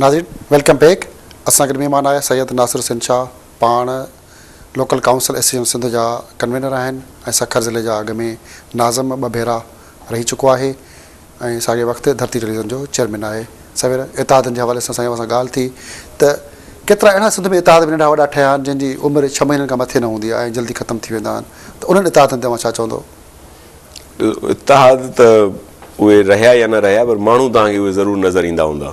नाज़रीन welcome back. असां गॾु महिमान आया सैयद नासिर हुसैन शाह, पाण लोकल काउंसिल एसोसिएशन सिंध जा कन्वीनर आहिनि ऐं सखर ज़िले जा अॻ में नाज़िम ॿ भेरा रही चुको आहे ऐं साॻे वक़्तु धरती टेलीविज़न जो चेयरमैन आहे। सवेर इतिहादनि जे हवाले सां साईं सां ॻाल्हि थी त केतिरा अहिड़ा सिंध में इतिहाद बि नंढा वॾा ठहिया आहिनि जंहिंजी उमिरि 6 महीननि खां मथे न हूंदी आहे ऐं जल्दी ख़तमु थी वेंदा आहिनि, त उन्हनि इतिहादनि ते तव्हां छा चवंदो? इतिहाद त उहे रहिया या न रहिया, पर माण्हू तव्हांखे उहे ज़रूरु नज़र ईंदा हूंदा,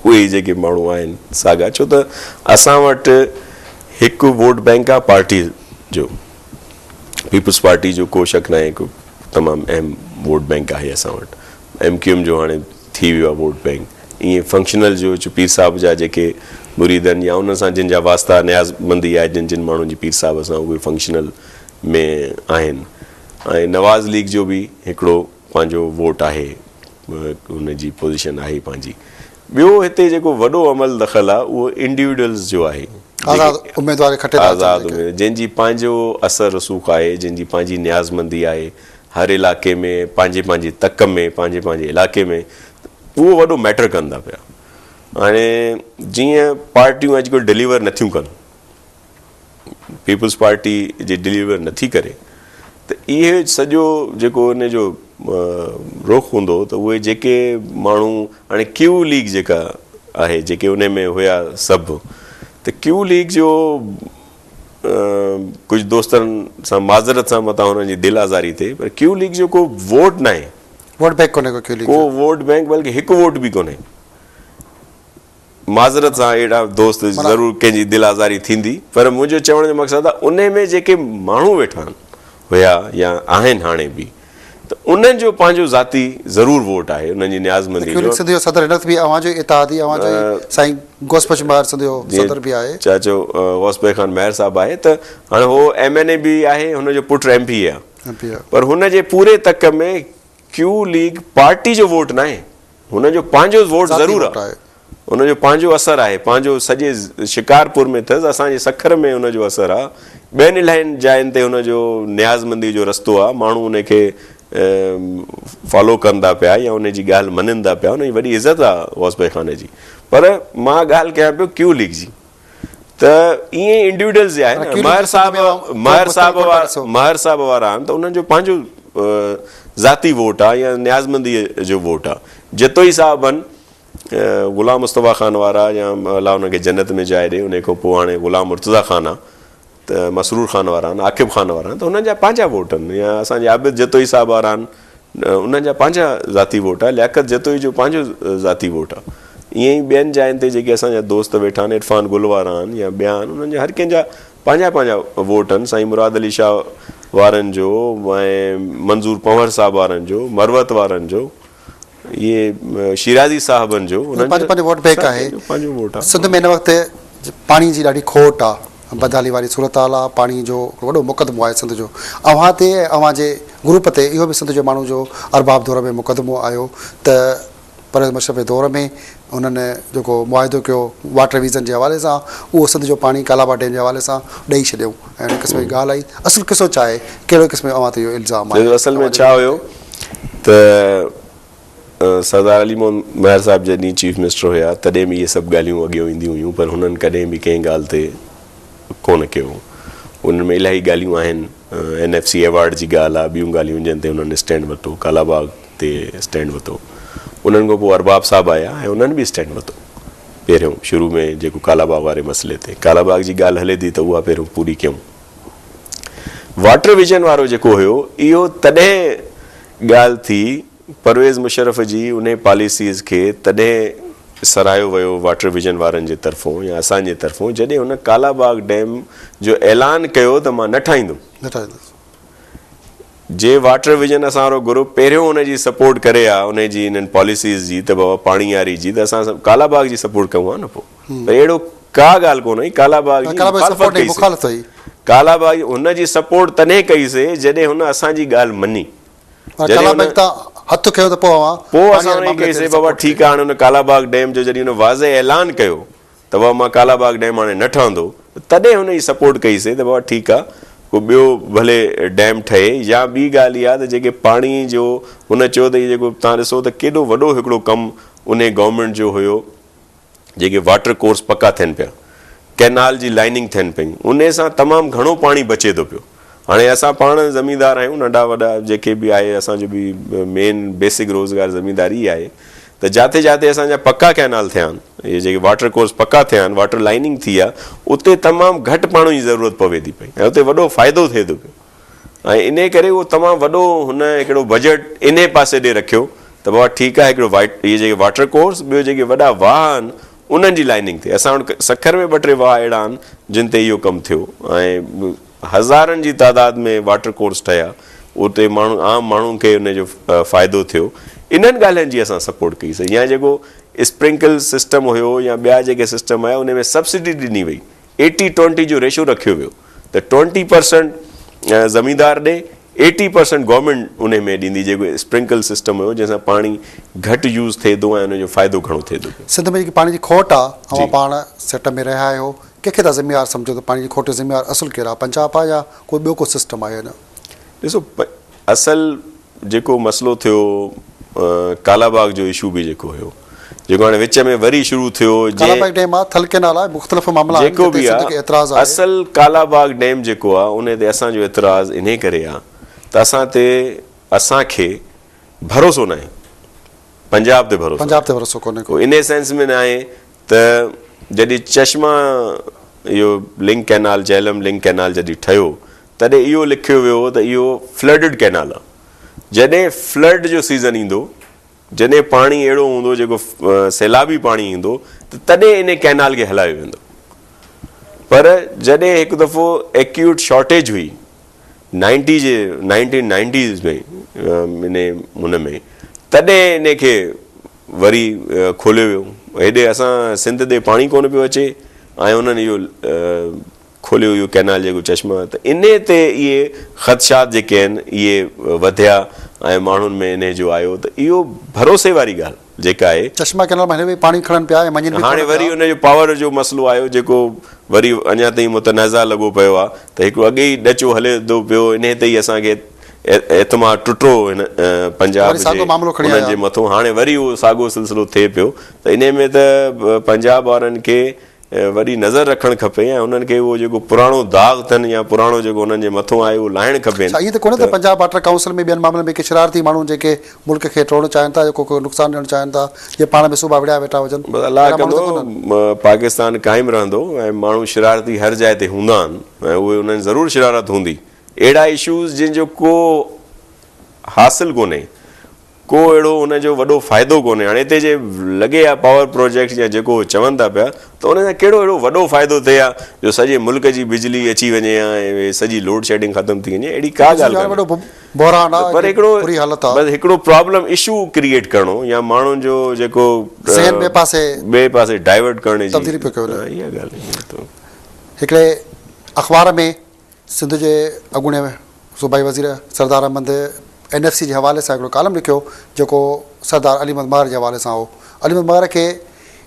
उहे जेके माण्हू आहिनि साॻा। छो त असां वटि हिकु वोट बैंक आहे पार्टी जो, पीपल्स पार्टी जो को शक न आहे, हिकु तमामु अहम वोट बैंक आहे असां वटि। MQM जो हाणे थी वियो आहे वोट बैंक। ईअं फंक्शनल जो पीर साहिब जा जेके मुरीदनि या उन सां जिन जा वास्ता न्याज़मंदी आहे, जिन माण्हुनि जी पीर साहिब सां, उहे फंक्शनल में आहिनि। ऐं नवाज़ लीग जो बि हिकिड़ो पंहिंजो वोट आहे, उन जी पोज़ीशन आहे पंहिंजी। ॿियो हिते जेको वॾो अमल दख़ल आहे उहो इंडिविजुअल्स जो आहे, आज़ाद उम्मीदवार जंहिंजी पंहिंजो असर रसूख़ आहे, जंहिंजी पंहिंजी न्याज़मंदी आहे, हर इलाइक़े में पंहिंजे तक में पंहिंजे इलाइक़े में, उहो वॾो मैटर कंदा पिया। हाणे जीअं पार्टियूं अॼुकल्ह डिलीवर नथियूं कनि, पीपल्स पार्टी जे डिलीवर नथी करे, त इहे सॼो जेको उन जो रुख हूंदो त उहे जेके माण्हू हाणे क्यू लीग जेका आहे, जेके उन में हुया सभु, त क्यू लीग जो कुझु दोस्तनि सां माज़रत सां मथां हुननि जी दिलि आज़ारी थिए, पर क्यू लीग जो को वोट न आहे, वोट बैंक कोन्हे को वोट बैंक, बल्कि हिकु वोट बि कोन्हे। माज़रत सां अहिड़ा दोस्त ज़रूरु कंहिंजी दिलि आज़ारी थींदी, पर मुंहिंजो चवण जो मक़सदु आहे उन में जेके माण्हू वेठा आहिनि हुया या आहिनि हाणे बि, त उन्हनि जो पंहिंजो ज़ाती ज़रूरु वोट आहे, उन्हनि जी न्याज़मंदी जो। सदर हिनत बि अवांजो इतिहादी अवांजो साईं गौसबख़्श महर सिंधियो सदर बि आहे, चाचो गौसबख़्श खान महर साहब आहे, त हाणे हो MNA बि आहे, हुनजो पुटु MP आहे, पर हुनजे पूरे तक में क्यू लीग पार्टी जो वोट न आहे, हुनजो पंहिंजो वोट ज़रूरु आहे, हुनजो पंहिंजो असरु आहे, पंहिंजो सॼे शिकारपुर में अथसि, असांजे सखर में हुनजो असरु आहे, ॿियनि इलाही जायुनि ते हुनजो न्याज़मंदी जो रस्तो आहे, माण्हू उनखे फॉलो कंदा पिया या उनजी ॻाल्हि मञंदा पिया, उनजी वॾी इज़त आहे गौसबख़्श खान जी। पर मां ॻाल्हि कयां पियो क्यू लीग जी, त ईअं इंडिविजुअल्स जे आहे न, महर साहिब वारा आहिनि, त उन्हनि जो पंहिंजो ज़ाती वोट आहे या न्याज़मंदीअ जो वोट आहे। जेतोई साहिब आहिनि ग़ुलाम मुस्तफ़ा ख़ान वारा, या अलाह उनखे जन्नत में जाइ ॾे, उन खां पोइ हाणे ग़ुलाम मुर्तज़ा ख़ान आहे, त मसरूर ख़ान वारा आहिनि, आकिब ख़ान वारा आहिनि, त उन्हनि जा पंहिंजा वोट आहिनि। या असांजे आबिद जेतोई साहिब वारा आहिनि, उन्हनि जा पंहिंजा ज़ाती वोट आहे। लियाकत जेतोई जो पंहिंजो ज़ाती वोट आहे। ईअं ई ॿियनि जायुनि ते जेके असांजा दोस्त वेठा आहिनि, इरफान गुल वारा आहिनि या ॿिया आहिनि, उन्हनि जा हर कंहिंजा पंहिंजा वोट आहिनि। साईं मुराद अली शाह वारनि जो ऐं मंज़ूर पंवर साहिब वारनि जो, मरवत वारनि जो, इहे शिराज़ी साहिबनि जो, पंहिंजो वोट बैंक आहे, पंहिंजो वोट आहे। सिंध में हिन वक़्तु पाणी जी ॾाढी खोट आहे, बदहाली वारी सूरत हाल आहे, पाणी जो वॾो मुक़दमो आहे सिंध जो। अव्हां ते अव्हां जे ग्रुप ते इहो बि सिंध जो माण्हू जो अरबाब दौर में मुक़दमो आयो, त परवेज़ मुशर्रफ जे दौर में उन्हनि जेको मुआहिदो कयो वाटर वीज़न जे हवाले सां, उहो सिंध जो पाणी कालाबा डैम जे हवाले सां ॾेई छॾियऊं ऐं हिन क़िस्म जी ॻाल्हि आई। असुलु किसो छा आहे, कहिड़े क़िस्म जो अव्हां ते इहो इल्ज़ाम आहे? असल में छा हुयो त सरदार अली मोहम्मद महर साहिब जॾहिं चीफ मिनिस्टर हुया, तॾहिं बि इहे सभु ॻाल्हियूं अॻियां ईंदियूं हुयूं, पर हुननि कॾहिं बि कंहिं ॻाल्हि ते कोन कयो। उन में इलाही ॻाल्हियूं आहिनि, NFC अवार्ड जी ॻाल्हि आहे, ॿियूं ॻाल्हियूं जिन ते हुननि स्टैंड वरितो, कालाबाग ते स्टैंड वरितो। उन्हनि खां पोइ अरबाब साहिबु आया ऐं उन्हनि बि स्टैंड वरितो पहिरियों शुरू में, जेको कालाबाग वारे मसइले ते। कालाबाग जी ॻाल्हि हले थी त उहा पहिरियों पूरी कयूं। वाटर विजन वारो जेको हुयो, इहो तॾहिं ॻाल्हि थी, परवेज़ मुशर्रफ जी उन पॉलिसीज़ खे तॾहिं सराहियो वियो वाटर विजन वारनि जे तरफ़ों या असांजे तरफ़ों, जॾहिं हुन कालाबाग डैम जो ऐलान कयो त मां न ठाहींदुमि। जे वाटर विजन असां वारो ग्रुप पहिरियों हुनजी सपोर्ट करे आहे, उनजी इन्हनि पॉलिसीज़ जी, त बाबा पाणी वारी जी, त असां कालाबाग जी सपोर्ट कयूं आहे न। पोइ त अहिड़ो का ॻाल्हि कोन हुई, कालाबाग हुनजी सपोर्ट तॾहिं कईसीं जॾहिं हुन असांजी ॻाल्हि मञी। हथु खयो त पोइ असां हुनखे कईसीं बाबा ठीकु आहे, हाणे हुन कालाबाग डैम जो जॾहिं हुन वाज़े ऐलान कयो त बाबा मां कालाबाग डैम हाणे न ठहंदो, तॾहिं हुनजी सपोर्ट कईसीं त बाबा ठीकु आहे, को ॿियो भले डैम ठहे। या ॿी ॻाल्हि इहा त जेके पाणी जो हुन चयो त इहो जेको तव्हां ॾिसो त केॾो वॾो हिकिड़ो कमु उन गवर्नमेंट जो हुयो, जेके वाटर कोर्स पका थियनि पिया, कैनाल जी लाइनिंग थियनि पियूं, उन सां तमामु घणो पाणी बचे थो पियो। हाणे असां पाण ज़मींदार आहियूं, नंढा वॾा जेके बि आहे, असांजो बि मेन बेसिक रोज़गार ज़मींदारी आहे। त जिते जिते असांजा पका कैनाल थिया आहिनि, इहे जेके वाटर कोर्स पका थिया आहिनि, वाटर लाइनिंग थी आहे, उते तमामु घटि पाणी जी ज़रूरत पवे थी पई ऐं उते वॾो फ़ाइदो थिए थो पियो। ऐं इन करे उहो तमामु वॾो हुन हिकिड़ो बजट इन पासे ॾे रखियो त बाबा ठीकु आहे, हिकिड़ो इहे जेके वाटर कोर्स, ॿियो जेके वॾा वाह आहिनि उन्हनि जी लाइनिंग थिए। असां वटि सखर में 2-3 वाह अहिड़ा आहिनि जिन ते इहो कमु थियो ऐं हज़ारनि जी तादाद में वाटर कोर्स ठहिया, उते माण्हू आम माण्हुनि खे उनजो फ़ाइदो थियो। इन्हनि ॻाल्हियुनि जी असां सपोर्ट कईसीं। या जेको स्प्रिंकल सिस्टम हुयो या ॿिया जेके सिस्टम आया, उन में सब्सिडी ॾिनी वई, 80-20 जो रेशो रखियो वियो त 20% ज़मींदार ॾे, 80% गवर्नमेंट उन में ॾींदी, जेको स्प्रिंकल सिस्टम हुयो जंहिंसां पाणी घटि यूज़ थिए थो ऐं उनजो फ़ाइदो घणो थिए थो। सिंध में जेकी पाणी जी खोट आहे, ऐं पाण सेट में रहिया आहियो, कंहिंखे था ज़िम्मेवार सम्झो त पाणी जी खोट ज़िम्मेवार असुल कहिड़ा, पंजाब आहे या कोई ॿियो को सिस्टम आहे? न ॾिसो, असल जेको मसइलो थियो, कालाबाग जो इशू बि जेको हुयो, जेको हाणे विच में वरी शुरू थियो, कालाबाग डैम आहे, थल कैनाल आहे, मुख़्तलिफ़ मामला जेको बि आहे, असल कालाबाग डैम जेको आहे उन ते असांजो एतिराज़ इन करे आहे त असांखे भरोसो न आहे, पंजाब ते भरोसो कोन्हे। इन सेंस में न आहे त जॾहिं चश्मा इहो link canal, Jhelum link canal जॾहिं ठहियो, तॾहिं इहो लिखियो वियो त इहो फ्लडेड कैनाल आहे। जॾहिं फ्लड जो सीज़न ईंदो, जॾहिं पाणी अहिड़ो हूंदो जेको सैलाबी पाणी ईंदो, त तॾहिं इन कैनाल खे हलायो वेंदो। पर जॾहिं हिकु दफ़ो एक्यूट शॉर्टेज हुई 1990s में इन हुन में, तॾहिं इन खे वरी खोलियो वियो। हेॾे असां सिंध ते पाणी कोन पियो अचे ऐं उन्हनि इहो खोलियो इहो कैनाल जेको चश्मा, त इन ते इहे ख़दशात जेके आहिनि इहे वधिया ऐं माण्हुनि में इन जो आयो। त इहो भरोसे वारी ॻाल्हि जेका आहे, चश्मा कैनाल में पाणी खणनि पिया, हाणे वरी उनजो पावर जो मसइलो आयो, जेको वरी अञा ताईं मुतनाज़ा लॻो पियो आहे त हिकिड़ो अॻे ई ॾचो हले थो पियो, इन ते ई असांखे एतमाद टुटो हिन पंजाब जे मथां। हाणे वरी उहो साॻियो सिलसिलो थिए पियो, त इन में त पंजाब वारनि खे वरी नज़र रखणु खपे ऐं उन्हनि खे उहो जेको पुराणो दाग़ अथनि या पुराणो जेको उन्हनि जे मथां आहे उहो लाहिणु खपे। ईअं त कोन्हे त पंजाब वाटर काउंसिल में ॿियनि मामलनि में के शरारती माण्हू जेके मुल्क खे टोड़णु चाहिनि था, जेको को नुक़सानु ॾियणु चाहिनि था, जे पाण में सूबा विड़िया वेठा हुजनि? अलाह कंदो पाकिस्तान क़ाइमु रहंदो ऐं माण्हू शरारती हर जाइ ते हूंदा आहिनि ऐं उहे उन्हनि ज़रूरु शरारत हूंदी। अहिड़ा इशूज़ जिन जो को हासिलु कोन्हे, को अहिड़ो हुनजो वॾो फ़ाइदो कोन्हे। हाणे हिते जे लॻे आहे पावर प्रोजेक्ट या जेको चवनि था पिया, त उन सां कहिड़ो अहिड़ो वॾो फ़ाइदो थिए आहे जो सॼे मुल्क जी बिजली अची वञे ऐं सॼी लोड शेडिंग ख़तमु थी वञे, अहिड़ी का ॻाल्हि कोन्हे। पर हिकिड़ो प्रॉब्लम इशू क्रिएट करणो या माण्हुनि जो जेको ॿिए पासे डाइवर्ट करण जी इहा ॻाल्हि। हिकिड़े अख़बार में सिंध जे अॻूणे सूबाई वज़ीर सरदार अहमद NFC जे हवाले सां हिकिड़ो कालम लिखियो, जेको सरदार अली अहमद महर जे हवाले सां हो। अली अहमद महर खे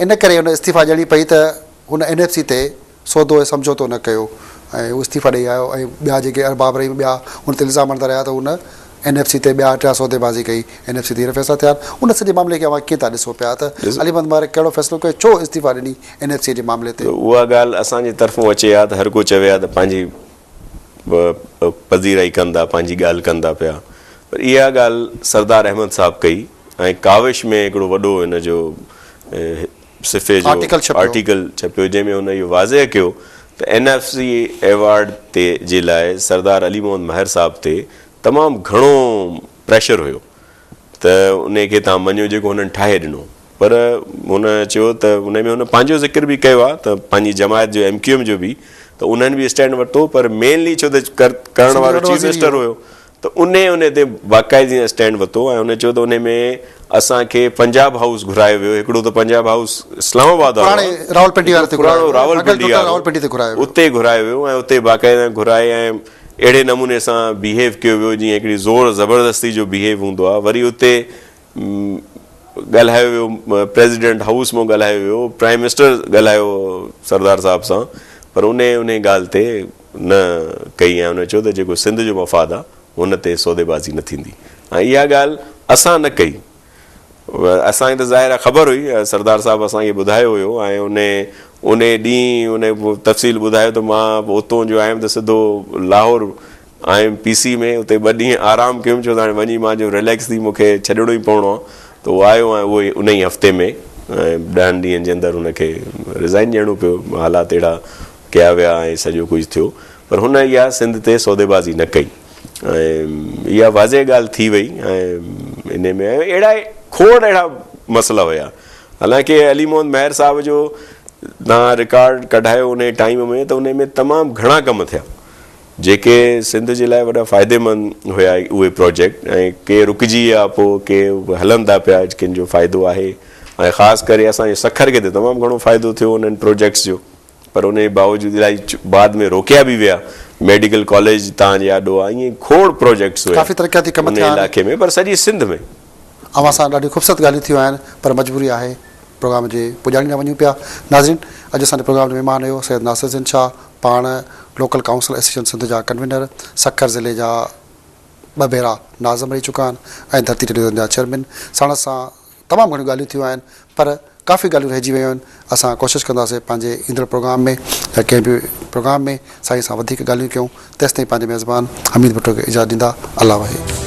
इन करे हुन इस्तीफ़ा ॾियणी पई त हुन NFC ते सौदो ऐं सम्झौतो न कयो ऐं उहो इस्तीफ़ा ॾेई आयो ऐं ॿिया जेके अरबाब रही ॿिया हुन ते इल्ज़ाम हणंदा रहिया त हुन NFC ते ॿिया 2 सौदेबाज़ी कई, NFC ते हीअ फ़ैसिला थिया। उन सॼे मामले खे अवां कीअं था ॾिसो पिया त अली अहमद महर कहिड़ो फ़ैसिलो कयो, छो इस्तीफ़ा ॾिनी NFC जे मामले ते? उहा ॻाल्हि असांजे तरफ़ां अचे हा त हर को चवे हा त पंहिंजी पज़ीराई कंदा, पंहिंजी ॻाल्हि कंदा पिया, पर इहा ॻाल्हि सरदार अहमद साहब कई ऐं काविश में हिकिड़ो वॾो हिन जो सिफ़े जो आर्टिकल छपियो, जंहिंमें हुन इहो वाज़े कयो त NFC एवॉर्ड ते जे लाइ सरदार अली मोहम्मद महर साहब ते तमामु घणो प्रेशर हुयो त उन खे तव्हां मञियो जेको हुननि ठाहे ॾिनो। पर हुन चयो त उन में हुन पंहिंजो ज़िक्र बि कयो आहे त पंहिंजी जमायत जो MQM जो बि, त उन्हनि बि स्टैंड वरितो, पर मेनली छो त करण वारो चीफ मिनिस्टर हुयो त उन ते बाक़ाइदी स्टैंड वरितो ऐं उन चयो त उन में असांखे पंजाब हाउस घुरायो वियो। हिकिड़ो त पंजाब हाउस इस्लामाबाद उते घुरायो वियो ऐं उते बाक़ाइदा घुराए ऐं अहिड़े नमूने सां बिहेव कयो वियो जीअं हिकिड़ी ज़ोर ज़बरदस्ती जो बिहेव हूंदो आहे। वरी उते ॻाल्हायो वियो, प्रेसिडेंट हाउस मां ॻाल्हायो वियो, प्राइम मिनिस्टर ॻाल्हायो सरदार साहब सां, पर उन ॻाल्हि ते न कई ऐं उन चयो त जेको सिंध जो मफ़ाद आहे हुन ते सौदेबाज़ी न थींदी। ऐं इहा ॻाल्हि असां न कई, असांखे त ज़ाहिर आहे ख़बर हुई, सरदार साहिबु असांखे ॿुधायो हुयो ऐं उन ॾींहुं उन तफ़सील ॿुधायो त मां उतां जो आयुमि त सिधो लाहौर आयुमि PC में, उते 2 ॾींहं आराम कयुमि, छो त हाणे वञी मां जो रिलैक्स थी मूंखे छॾिणो ई पवणो आहे, त उहो आयो ऐं उहो उन ई हफ़्ते में 10 ॾींहंनि जे अंदरि हुनखे रिज़ाइन ॾियणो पियो, हालात अहिड़ा कया विया ऐं सॼो कुझु थियो, पर हुन इहा सिंध ते सौदेबाज़ी न कई ऐं इहा वाज़े ॻाल्हि थी वई ऐं इन में अहिड़ा मसइला हुया। हालांकि अली मोहम्मद महर साहिब जो तव्हां रिकॉर्ड कढायो उन टाइम में, त उन में तमामु घणा कम थिया जेके सिंध जे लाइ वॾा फ़ाइदेमंद हुया उहे प्रोजेक्ट, ऐं के रुकिजी विया, पोइ के हलनि था पिया, कंहिंजो फ़ाइदो आहे ऐं ख़ासि करे असांजे सखर खे त तमामु घणो फ़ाइदो थियो उन्हनि प्रोजेक्ट्स जो, पर उन जे बावजूदि इलाही बाद में रोकिया बि विया। मेडिकल कॉलेज तव्हांजे आॾो आहे, ईअं खोड़ प्रोजेक्ट्स हुया काफ़ी तरक़ियाती कम उन थिया इलाइक़े में, पर सॼी सिंध में अवां सां ॾाढी ख़ूबसूरत ॻाल्हियूं थियूं आहिनि, पर मजबूरी आहे प्रोग्राम जे पुॼाणी न वञूं पिया। नाज़रीन, अॼु असांजे प्रोग्राम जो महिमान हुयो सैयद नासिर ज़ैन शाह, पाण लोकल काउंसिल एसोसिएशन सिंध जा कन्वीनर, सखर ज़िले जा 2 भेरा नाज़िम रही चुका आहिनि ऐं धरती टेलीविज़न जा चेयरमैन। साण सां तमामु घणियूं ॻाल्हियूं थियूं आहिनि, पर काफ़ी ॻाल्हियूं रहिजी वियूं आहिनि। असां कोशिशि कंदासीं पंहिंजे ईंदड़ प्रोग्राम में या कंहिं बि प्रोग्राम में साईं सां वधीक ॻाल्हियूं कयूं। तेसिताईं पंहिंजे मेज़बान हमीद भुट्टो खे इजाज़त ॾींदा। अल्लाह वाहे।